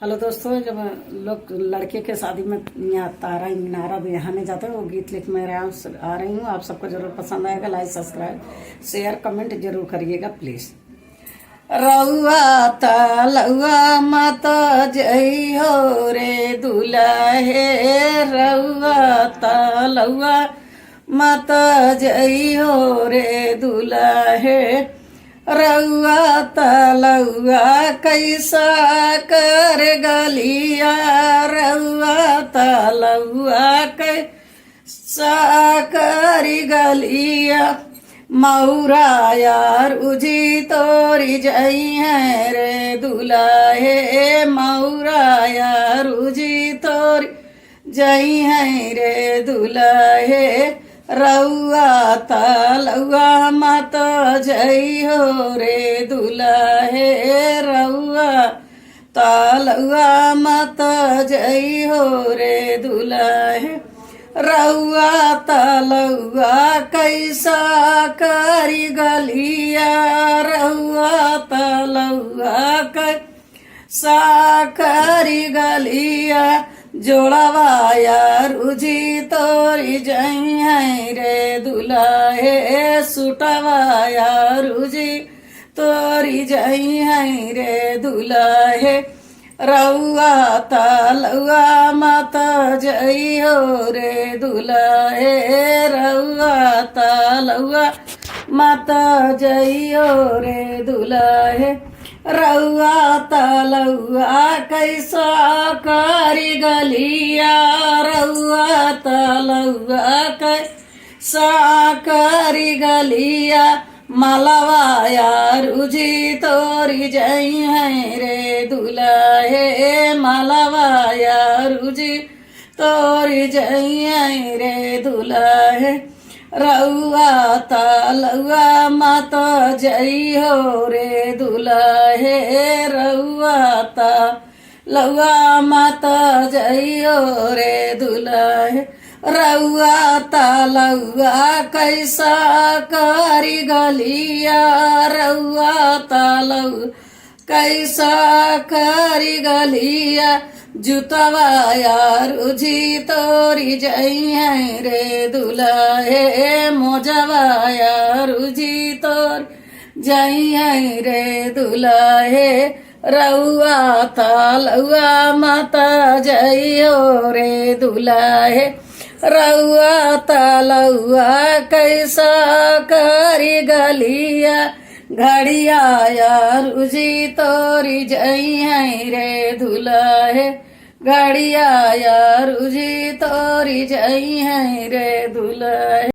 Hello दोस्तों, जब लोग लड़के के शादी में यहाँ तारा मीनारा बिहाने जाते हैं वो गीत लिख मैं आ रही हूँ। आप सबको जरूर पसंद आएगा। लाइक सब्सक्राइब शेयर कमेंट जरूर करिएगा प्लीज। रउआ तलुआ मत जई हो रे दुल्हे, रउआ तलुआ मत जई हो रे दुल्हे, रउआ तलुआ कैसा कर गलिया, रउआ तलुआ कैसा कर गलिया, मौरा यार उजी तोरी जई है रे दुल्हे, मौरा यार उजी तोरी जई है रे दुल्हे, रउआ तलुआ मत जई हो रे दुल्हे, रउआ तलुआ मत जई हो रे दुल्हे, रउआ तलुआ कैसा करी गलिया, रउआ तलुआ कैसा करी गलिया, जोड़वा यार उजी तोरी जई है रे दुल्हे, सुटवा यार उजी तोरी जई है रे दुल्हे, रउआ तलुआ मत जई हो रे दुल्हे, रउआ तलुआ मत जई हो रे दुल्हे, रउआ तलुआ कैसा करी गलिया, रउआ तलुआ कैसा करी गलिया, मलवा यार उजी तोरी जई है रे दुल्हे, मलवा यार उजी तोरी जई है रे दुल्हे, रउआ तलुआ मत जई हो रे दुल्हे, रउआ तलुआ मत जई हो रे दुल्हे, रउआ तलुआ कैसा करी गलिया, रउआ तलुआ कैसा करी गलिया, जुतवा यार उजी तोरी जई है रे दुल्हे, मोजवा यार उजी तोरी जई है रे दुल्हे, रउआ तलुआ मत जई हो रे दुल्हे, रउआ तलुआ कैसा करी गलिया, घड़िया यार उजी तोरी जई है रे दुल्हे, घड़िया यार उजी तोरी जई है रे दुल्हे।